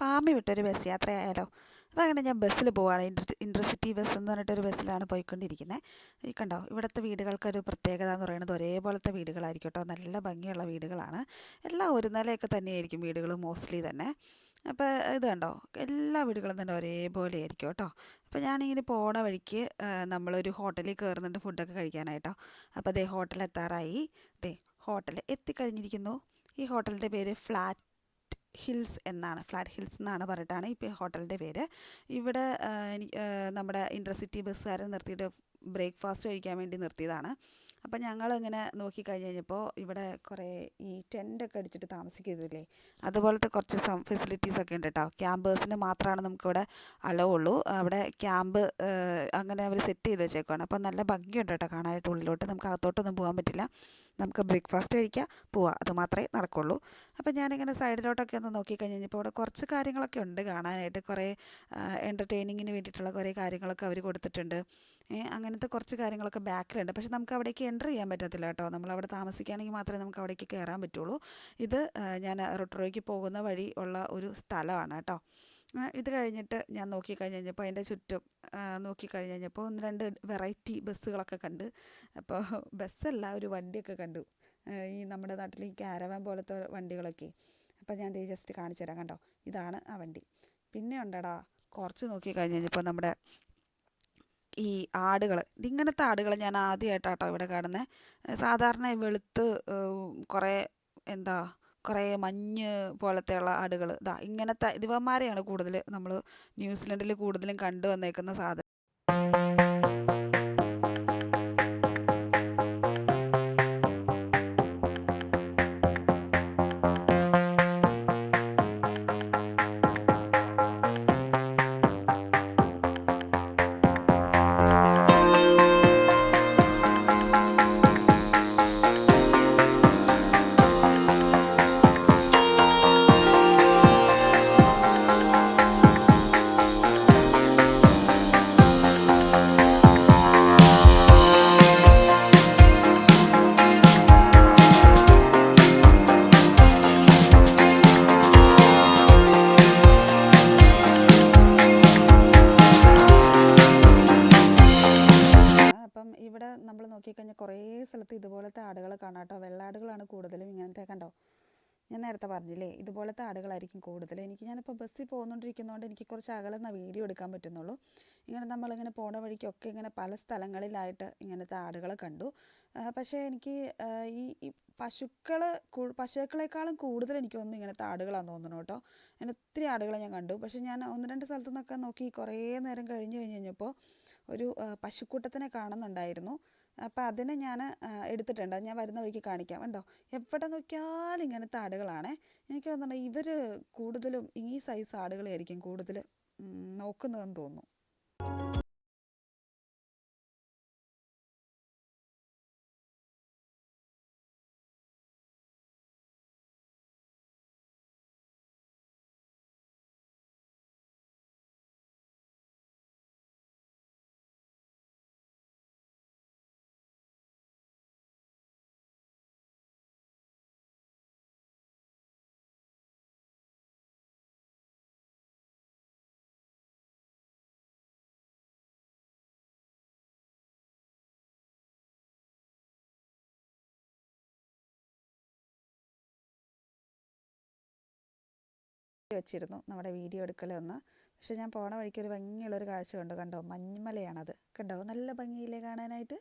പാമ്പി വിട്ടൊരു bus യാത്രയായാലോ? അപ്പോൾ അങ്ങനെ ഞാൻ ബസ്സിൽ പോവുകയാണ്. ഇൻ്റർസിറ്റി ബസ് എന്ന് പറഞ്ഞിട്ടൊരു ബസ്സിലാണ് പോയിക്കൊണ്ടിരിക്കുന്നത്. ഈ കണ്ടോ, ഇവിടുത്തെ വീടുകൾക്കൊരു പ്രത്യേകത എന്ന് പറയുന്നത് ഒരേപോലത്തെ വീടുകളായിരിക്കും കേട്ടോ. നല്ല ഭംഗിയുള്ള വീടുകളാണ്. എല്ലാം ഒരു നിലയൊക്കെ തന്നെയായിരിക്കും വീടുകൾ മോസ്റ്റ്ലി തന്നെ. അപ്പോൾ ഇത് കണ്ടോ, എല്ലാ വീടുകളും തന്നെ ഒരേപോലെ ആയിരിക്കും കേട്ടോ. അപ്പോൾ ഞാനിങ്ങനെ പോണ വഴിക്ക് നമ്മളൊരു ഹോട്ടലിൽ കയറുന്നുണ്ട് ഫുഡൊക്കെ കഴിക്കാനായിട്ടോ. അപ്പോൾ അതേ ഹോട്ടൽ എത്താറായി. ദേ ഹോട്ടൽ എത്തിക്കഴിഞ്ഞിരിക്കുന്നു. ഈ ഹോട്ടലിൻ്റെ പേര് ഫ്ലാറ്റ് ഹിൽസ് എന്നാണ് പറഞ്ഞിട്ടാണ് ഇപ്പോൾ ഹോട്ടലിൻ്റെ പേര്. ഇവിടെ നമ്മുടെ ഇൻ്റർസിറ്റി ബസ്സുകാരെ നിർത്തിയിട്ട് ബ്രേക്ക്ഫാസ്റ്റ് കഴിക്കാൻ വേണ്ടി നിർത്തിയതാണ്. അപ്പം ഞങ്ങളിങ്ങനെ നോക്കിക്കഴിഞ്ഞ് കഴിഞ്ഞപ്പോൾ ഇവിടെ കുറേ ഈ ടെൻ്റൊക്കെ അടിച്ചിട്ട് താമസിക്കുന്നില്ലേ, അതുപോലത്തെ കുറച്ച് ഫെസിലിറ്റീസൊക്കെ ഉണ്ട് കേട്ടോ. ക്യാമ്പേഴ്സിന് മാത്രമാണ് നമുക്കിവിടെ അലോ ഉള്ളൂ. അവിടെ ക്യാമ്പ് അങ്ങനെ അവർ സെറ്റ് ചെയ്ത് വെച്ചേക്കുവാണ്. അപ്പം നല്ല ഭംഗിയുണ്ട് കേട്ടോ കാണാനായിട്ട്. ഉള്ളിലോട്ട് നമുക്ക് അകത്തോട്ടൊന്നും പോകാൻ പറ്റില്ല. നമുക്ക് ബ്രേക്ക്ഫാസ്റ്റ് കഴിക്കുക, പോവുക, അത് മാത്രമേ നടക്കുള്ളൂ. അപ്പം ഞാനിങ്ങനെ സൈഡിലോട്ടൊക്കെ ഒന്ന് നോക്കിക്കഴിഞ്ഞ് കഴിഞ്ഞപ്പോൾ ഇവിടെ കുറച്ച് കാര്യങ്ങളൊക്കെ ഉണ്ട് കാണാനായിട്ട്. കുറേ എൻ്റർടൈനിങ്ങിന് വേണ്ടിയിട്ടുള്ള കുറേ കാര്യങ്ങളൊക്കെ അവർ കൊടുത്തിട്ടുണ്ട്. അങ്ങനത്തെ കുറച്ച് കാര്യങ്ങളൊക്കെ ബാക്കിലുണ്ട്. പക്ഷെ നമുക്ക് അവിടേക്ക് എൻ്റർ ചെയ്യാൻ പറ്റത്തില്ല കേട്ടോ. നമ്മളവിടെ താമസിക്കുകയാണെങ്കിൽ മാത്രമേ നമുക്ക് അവിടേക്ക് കയറാൻ പറ്റുള്ളൂ. ഇത് ഞാൻ റൊട്ടോറോയ്ക്ക് പോകുന്ന വഴി ഉള്ള ഒരു സ്ഥലമാണ് കേട്ടോ. ഇത് കഴിഞ്ഞിട്ട് ഞാൻ നോക്കിക്കഴിഞ്ഞ് കഴിഞ്ഞപ്പോൾ അതിൻ്റെ ചുറ്റും നോക്കിക്കഴിഞ്ഞ് കഴിഞ്ഞപ്പോൾ ഒന്ന് രണ്ട് വെറൈറ്റി ബസ്സുകളൊക്കെ കണ്ട്. അപ്പോൾ ബസ്സല്ല, ഒരു വണ്ടിയൊക്കെ കണ്ടു. ഈ നമ്മുടെ നാട്ടിൽ ഈ കാരവാൻ പോലത്തെ വണ്ടികളൊക്കെ. അപ്പോൾ ഞാൻ ജസ്റ്റ് കാണിച്ചു തരാം. കണ്ടോ, ഇതാണ് ആ വണ്ടി. പിന്നെ ഉണ്ടടാ കുറച്ച് നോക്കിക്കഴിഞ്ഞ് കഴിഞ്ഞപ്പോൾ നമ്മുടെ ഈ ആടുകൾ, ഇങ്ങനത്തെ ആടുകൾ ഞാൻ ആദ്യമായിട്ടാട്ടോ ഇവിടെ കാണുന്നത്. സാധാരണ വെളുത്ത് കുറേ കുറേ മഞ്ഞ് പോലത്തെയുള്ള ആടുകൾ, ഇങ്ങനത്തെ ഇവന്മാരെയാണ് കൂടുതൽ നമ്മൾ ന്യൂസിലൻഡിൽ കൂടുതലും കണ്ടു വന്നേക്കുന്ന സാധനം. ഇവിടെ നമ്മൾ നോക്കിക്കഴിഞ്ഞാൽ കുറേ സ്ഥലത്ത് ഇതുപോലത്തെ ആടുകളെ കാണാം കേട്ടോ. വെള്ളാടുകളാണ് കൂടുതലും. ഇങ്ങനത്തെ കണ്ടോ, ഞാൻ നേരത്തെ പറഞ്ഞില്ലേ, ഇതുപോലത്തെ ആടുകളായിരിക്കും കൂടുതൽ. ഞാനിപ്പോൾ ബസ്സിൽ പോകുന്നുകൊണ്ടിരിക്കുന്നതുകൊണ്ട് എനിക്ക് കുറച്ച് അകലെ വീഡിയോ എടുക്കാൻ പറ്റുന്നുള്ളൂ. ഇങ്ങനെ നമ്മളിങ്ങനെ പോണ വഴിക്കൊക്കെ ഇങ്ങനെ പല സ്ഥലങ്ങളിലായിട്ട് ഇങ്ങനത്തെ ആടുകളെ കണ്ടു. പക്ഷേ എനിക്ക് ഈ പശുക്കളെക്കാളും കൂടുതൽ എനിക്ക് തോന്നുന്നു ഇങ്ങനത്തെ ആടുകളാണെന്ന് തോന്നുന്നു കേട്ടോ. അങ്ങനെ ഒത്തിരി ആടുകളെ ഞാൻ കണ്ടു. പക്ഷേ ഞാൻ ഒന്ന് രണ്ട് സ്ഥലത്തു നിന്നൊക്കെ നോക്കി കുറേ നേരം കഴിഞ്ഞ് കഴിഞ്ഞപ്പോൾ ഒരു പശുക്കൂട്ടത്തിനെ കാണുന്നുണ്ടായിരുന്നു. അപ്പോൾ അതിനെ ഞാൻ എടുത്തിട്ടുണ്ട്. അത് ഞാൻ വരുന്ന വഴിക്ക് കാണിക്കാം. കണ്ടോ, എവിടെ നോക്കിയാലും ഇങ്ങനത്തെ ആടുകളാണേ. എനിക്ക് തോന്നുന്നുണ്ട് ഇവർ കൂടുതലും ഈ സൈസ് ആടുകളെയായിരിക്കും കൂടുതൽ നോക്കുന്നതെന്ന് തോന്നുന്നു. വെച്ചിരുന്നു നമ്മുടെ വീഡിയോ എടുക്കലൊന്ന്. പക്ഷെ ഞാൻ പോണ വഴിക്ക് ഒരു ഭംഗിയുള്ളൊരു കാഴ്ച കണ്ടു. കണ്ടോ, മഞ്ഞുമലയാണത്. കണ്ടോ, നല്ല ഭംഗിയില്ലേ കാണാനായിട്ട്.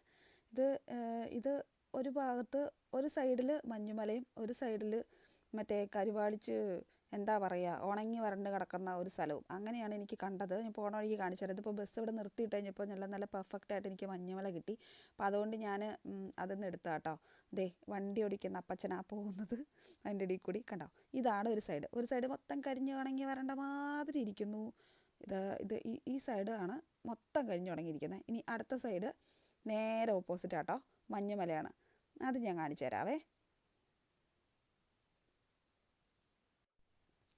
ഇത് ഒരു ഭാഗത്ത് ഒരു സൈഡിൽ മഞ്ഞുമലയും ഒരു സൈഡിൽ മറ്റേ കരുവാളിച്ച് എന്താ പറയുക, ഉണങ്ങി വരണ്ട് കിടക്കുന്ന ഒരു സ്ഥലവും. അങ്ങനെയാണ് എനിക്ക് കണ്ടത്. ഞാൻ പോണ വഴിക്ക് കാണിച്ചു തരാം. ഇതിപ്പോൾ ബസ് ഇവിടെ നിർത്തിയിട്ട് കഴിഞ്ഞപ്പോൾ നല്ല പെർഫെക്റ്റായിട്ട് എനിക്ക് മഞ്ഞുമല കിട്ടി. അപ്പോൾ അതുകൊണ്ട് ഞാൻ അതൊന്ന് എടുത്താ കേട്ടോ. ദേ വണ്ടി ഓടിക്കുന്ന അപ്പച്ചനാ പോകുന്നത് അതിൻ്റെ ഇടയിൽ കൂടി. കണ്ടോ, ഇതാണ് ഒരു സൈഡ് മൊത്തം കരിഞ്ഞ് ഉണങ്ങി വരേണ്ട മാതിരി ഇരിക്കുന്നു. ഈ സൈഡ് ആണ് മൊത്തം കരിഞ്ഞ് ഉണങ്ങിയിരിക്കുന്നത്. ഇനി അടുത്ത സൈഡ് നേരെ ഓപ്പോസിറ്റ് ആട്ടോ, മഞ്ഞുമലയാണ്. അത് ഞാൻ കാണിച്ചു തരാവേ.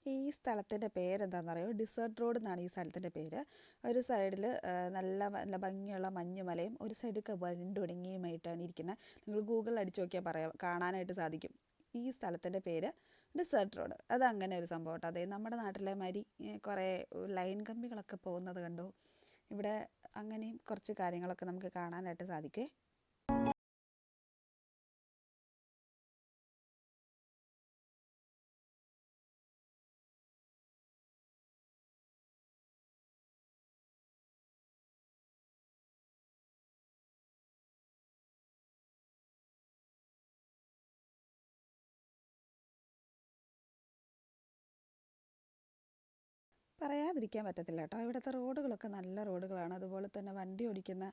ഈ സ്ഥലത്തിൻ്റെ പേരെന്താണെന്നറിയോ? ഡിസേർട്ട് റോഡ് എന്നാണ് ഈ സ്ഥലത്തിൻ്റെ പേര്. ഒരു സൈഡിൽ നല്ല ഭംഗിയുള്ള മഞ്ഞുമലയും ഒരു സൈഡൊക്കെ വരണ്ടുണങ്ങിയുമായിട്ടാണ് ഇരിക്കുന്നത്. നിങ്ങൾ ഗൂഗിളിൽ അടിച്ച് നോക്കിയാൽ കാണാനായിട്ട് സാധിക്കും. ഈ സ്ഥലത്തിൻ്റെ പേര് ഡിസേർട്ട് റോഡ് അത് അങ്ങനെ ഒരു സംഭവം കേട്ടോ. അതെ, നമ്മുടെ നാട്ടിലെ മാതിരി കുറേ ലൈൻ കമ്പികളൊക്കെ പോകുന്നത് കണ്ടു. ഇവിടെ അങ്ങനെയും കുറച്ച് കാര്യങ്ങളൊക്കെ നമുക്ക് കാണാനായിട്ട് സാധിക്കും. പറയാതിരിക്കാൻ പറ്റത്തില്ല കേട്ടോ. ഇവിടുത്തെ റോഡുകളൊക്കെ നല്ല റോഡുകളാണ്. അതുപോലെ തന്നെ വണ്ടി ഓടിക്കുന്ന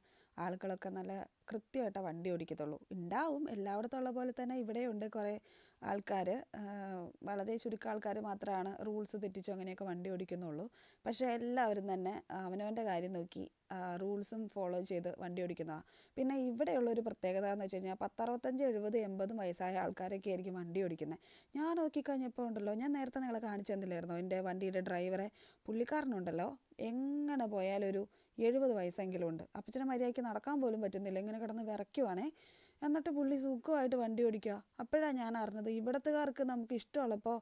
ആളുകളൊക്കെ നല്ല കൃത്യമായിട്ട് വണ്ടി ഓടിക്കത്തുള്ളൂ. ഉണ്ടാവും, എല്ലായിടത്തും ഉള്ള പോലെ തന്നെ ഇവിടെയുണ്ട് കുറേ ആൾക്കാർ. വളരെ ചുരുക്കം ആൾക്കാർ മാത്രമാണ് റൂൾസ് തെറ്റിച്ചോ അങ്ങനെയൊക്കെ വണ്ടി ഓടിക്കുന്നുള്ളൂ. പക്ഷേ എല്ലാവരും തന്നെ അവനവൻ്റെ കാര്യം നോക്കി റൂൾസും ഫോളോ ചെയ്ത് വണ്ടി ഓടിക്കുന്നതാണ്. പിന്നെ ഇവിടെയുള്ളൊരു പ്രത്യേകത എന്ന് വെച്ച് കഴിഞ്ഞാൽ 65, 70, 80 വയസ്സായ ആൾക്കാരൊക്കെ ആയിരിക്കും വണ്ടി ഓടിക്കുന്നത്. ഞാൻ നോക്കിക്കഴിഞ്ഞപ്പോൾ ഉണ്ടല്ലോ, ഞാൻ നേരത്തെ നിങ്ങളെ കാണിച്ചു തന്നില്ലായിരുന്നോ എൻ്റെ വണ്ടിയുടെ ഡ്രൈവറെ? പുള്ളിക്കാരനുണ്ടല്ലോ എങ്ങനെ പോയാലും ഒരു 70 വയസ്സെങ്കിലും ഉണ്ട്. അപ്പച്ചനെ മര്യാദയ്ക്ക് നടക്കാൻ പോലും പറ്റുന്നില്ല, ഇങ്ങനെ കിടന്ന് വിറയ്ക്കുവാണേ. എന്നിട്ട് പുള്ളി സുഖമായിട്ട് വണ്ടി ഓടിക്കുക. അപ്പോഴാണ് ഞാൻ അറിഞ്ഞത് ഇവിടത്തുകാർക്ക് നമുക്ക് ഇഷ്ടമുള്ളപ്പോൾ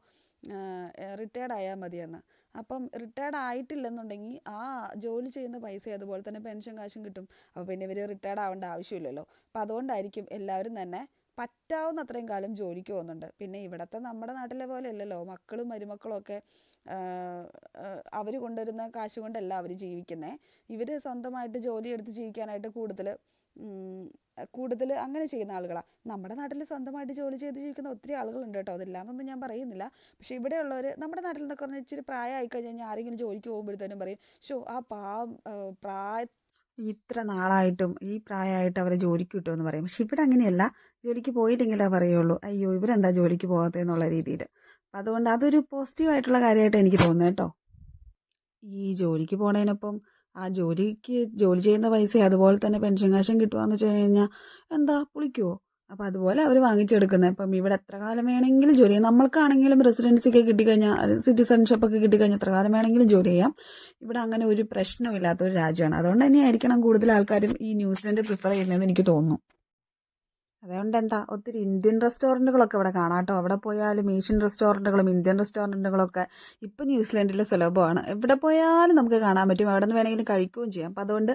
റിട്ടയർഡ് ആയാൽ മതിയെന്ന്. അപ്പം റിട്ടയർഡ് ആയിട്ടില്ലെന്നുണ്ടെങ്കിൽ ആ ജോലി ചെയ്യുന്ന പൈസ അതുപോലെ തന്നെ പെൻഷൻ കാശും കിട്ടും. അപ്പോൾ പിന്നെ ഇവർ റിട്ടയർഡ് ആവേണ്ട ആവശ്യമില്ലല്ലോ. അപ്പോൾ അതുകൊണ്ടായിരിക്കും എല്ലാവരും തന്നെ പറ്റാവുന്ന അത്രയും കാലം ജോലിക്ക് പോകുന്നുണ്ട്. പിന്നെ ഇവിടുത്തെ നമ്മുടെ നാട്ടിലെ പോലെ അല്ലല്ലോ, മക്കളും മരുമക്കളും ഒക്കെ അവർ കൊണ്ടുവരുന്ന കാശ് കൊണ്ടല്ല അവർ ജീവിക്കുന്നത്. ഇവർ സ്വന്തമായിട്ട് ജോലിയെടുത്ത് ജീവിക്കാനായിട്ട് കൂടുതൽ അങ്ങനെ ചെയ്യുന്ന ആളുകളാണ്. നമ്മുടെ നാട്ടിൽ സ്വന്തമായിട്ട് ജോലി ചെയ്ത് ജീവിക്കുന്ന ഒത്തിരി ആളുകളുണ്ട് കേട്ടോ, അതില്ലാന്നൊന്നും ഞാൻ പറയുന്നില്ല. പക്ഷേ ഇവിടെയുള്ളവർ നമ്മുടെ നാട്ടിൽ നിന്നൊക്കെ പറഞ്ഞാൽ ഇച്ചിരി പ്രായമായി കഴിഞ്ഞാൽ ആരെങ്കിലും ജോലിക്ക് പോകുമ്പോഴത്തേനും പറയും, ആ ഇത്ര നാളായിട്ടും ഈ പ്രായമായിട്ട് അവരെ ജോലിക്ക് കിട്ടുമെന്ന് പറയും. പക്ഷെ ഇവിടെ അങ്ങനെയല്ല, ജോലിക്ക് പോയില്ലെങ്കിലേ പറയുള്ളൂ അയ്യോ ഇവരെന്താ ജോലിക്ക് പോകാത്തതെന്നുള്ള രീതിയിൽ. അപ്പം അതുകൊണ്ട് അതൊരു പോസിറ്റീവായിട്ടുള്ള കാര്യമായിട്ട് എനിക്ക് തോന്നുന്നു കേട്ടോ. ഈ ജോലിക്ക് പോണതിനൊപ്പം ആ ജോലി ചെയ്യുന്ന പൈസ അതുപോലെ തന്നെ പെൻഷൻ കാശും കിട്ടുകയെന്ന് വെച്ച് കഴിഞ്ഞാൽ എന്താ പുളിക്കുമോ? അപ്പം അതുപോലെ അവർ വാങ്ങിച്ചെടുക്കുന്നത്. ഇപ്പം ഇവിടെ എത്ര കാലം വേണമെങ്കിലും ജോലി ചെയ്യാം. നമ്മൾക്കാണെങ്കിലും റെസിഡൻസിയൊക്കെ കിട്ടിക്കഴിഞ്ഞാൽ, സിറ്റിസൺഷിപ്പൊക്കെ കിട്ടിക്കഴിഞ്ഞാൽ എത്ര കാലം വേണമെങ്കിലും ജോലി ചെയ്യാം. ഇവിടെ അങ്ങനെ ഒരു പ്രശ്നമില്ലാത്തൊരു രാജ്യമാണ്. അതുകൊണ്ട് തന്നെ ആയിരിക്കണം കൂടുതൽ ആൾക്കാരും ഈ ന്യൂസിലൻഡ് പ്രിഫർ ചെയ്യുന്നതെന്ന് എനിക്ക് തോന്നുന്നു. അതുകൊണ്ട് എന്താ, ഒത്തിരി ഇന്ത്യൻ റെസ്റ്റോറൻറ്റുകളൊക്കെ ഇവിടെ കാണാം കേട്ടോ. അവിടെ പോയാലും ഏഷ്യൻ റെസ്റ്റോറൻറ്റുകളും ഇന്ത്യൻ റെസ്റ്റോറൻറ്റുകളൊക്കെ ഇപ്പം ന്യൂസിലൻഡിൽ സുലഭമാണ്. എവിടെ പോയാലും നമുക്ക് കാണാൻ പറ്റും, എവിടെ നിന്ന് വേണമെങ്കിലും കഴിക്കുകയും ചെയ്യാം. അപ്പം അതുകൊണ്ട്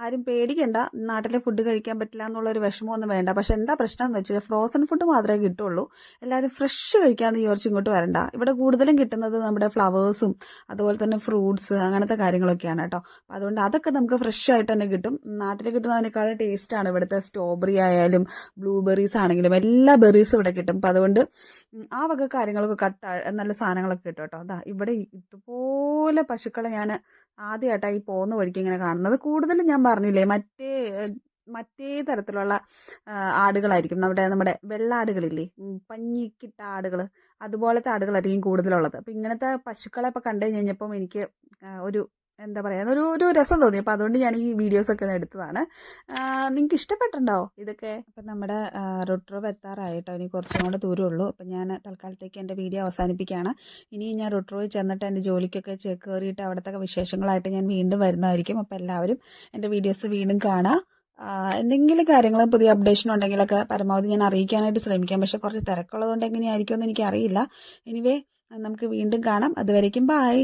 ആരും പേടിക്കണ്ട, നാട്ടിലെ ഫുഡ് കഴിക്കാൻ പറ്റില്ല എന്നുള്ളൊരു വിഷമമൊന്നും വേണ്ട. പക്ഷെ എന്താ പ്രശ്നം എന്ന് വെച്ചാൽ ഫ്രോസൺ ഫുഡ് മാത്രമേ കിട്ടുള്ളൂ. എല്ലാവരും ഫ്രഷ് കഴിക്കാമെന്ന് വിചാരിച്ച് ഇങ്ങോട്ട് വരണ്ട. ഇവിടെ കൂടുതലും കിട്ടുന്നത് നമ്മുടെ ഫ്ലവേഴ്സും അതുപോലെ തന്നെ ഫ്രൂട്ട്സ് അങ്ങനത്തെ കാര്യങ്ങളൊക്കെയാണ് കേട്ടോ. അപ്പം അതുകൊണ്ട് അതൊക്കെ നമുക്ക് ഫ്രഷ് ആയിട്ട് തന്നെ കിട്ടും. നാട്ടിൽ കിട്ടുന്നതിനേക്കാൾ ടേസ്റ്റാണ് ഇവിടുത്തെ സ്ട്രോബെറി ആയാലും ബ്ലൂബെറീസ് ആണെങ്കിലും എല്ലാ ബെറീസും ഇവിടെ കിട്ടും. അപ്പം അതുകൊണ്ട് ആ വക കാര്യങ്ങളൊക്കെ നല്ല സാധനങ്ങളൊക്കെ കിട്ടും കേട്ടോ. അതാ ഇവിടെ ഇതുപോലെ പശുക്കളെ ഞാൻ ആദ്യമായിട്ടാണ് ഈ പോകുന്ന വഴിക്ക് ഇങ്ങനെ കാണുന്നത്. കൂടുതലും ഞാൻ പറഞ്ഞില്ലേ മറ്റേ തരത്തിലുള്ള ആടുകളായിരിക്കും. നമ്മുടെ വെള്ളാടുകളില്ലേ, പഞ്ഞിക്കിട്ട ആടുകൾ, അതുപോലത്തെ ആടുകളായിരിക്കും കൂടുതലുള്ളത്. അപ്പം ഇങ്ങനത്തെ പശുക്കളെ ഇപ്പം കണ്ടു കഴിഞ്ഞപ്പം എനിക്ക് ഒരു എന്താ പറയുക, ഒരു രസം തോന്നി. അപ്പോൾ അതുകൊണ്ട് ഞാൻ ഈ വീഡിയോസൊക്കെ ഒന്ന് എടുത്തതാണ്. നിങ്ങൾക്ക് ഇഷ്ടപ്പെട്ടിട്ടുണ്ടാവും ഇതൊക്കെ. അപ്പം നമ്മുടെ റൊട്രോവ് എത്താറായിട്ടോ, ഇനി കുറച്ചും കൂടെ ദൂരമുള്ളൂ. അപ്പം ഞാൻ തൽക്കാലത്തേക്ക് എൻ്റെ വീഡിയോ അവസാനിപ്പിക്കുകയാണ്. ഇനി ഞാൻ റൊട്രോവിൽ ചെന്നിട്ട് എൻ്റെ ജോലിക്കൊക്കെ കയറിയിട്ട് അവിടുത്തെ വിശേഷങ്ങളായിട്ട് ഞാൻ വീണ്ടും വരുന്നതായിരിക്കും. അപ്പം എല്ലാവരും എൻ്റെ വീഡിയോസ് വീണ്ടും കാണുക. എന്തെങ്കിലും കാര്യങ്ങൾ പുതിയ അപ്ഡേഷൻ ഉണ്ടെങ്കിലൊക്കെ പരമാവധി ഞാൻ അറിയിക്കാനായിട്ട് ശ്രമിക്കാം. പക്ഷെ കുറച്ച് തിരക്കുള്ളതുകൊണ്ട് എങ്ങനെയായിരിക്കുമെന്ന് എനിക്കറിയില്ല. എനിവേ നമുക്ക് വീണ്ടും കാണാം. അതുവരേക്കും ബൈ.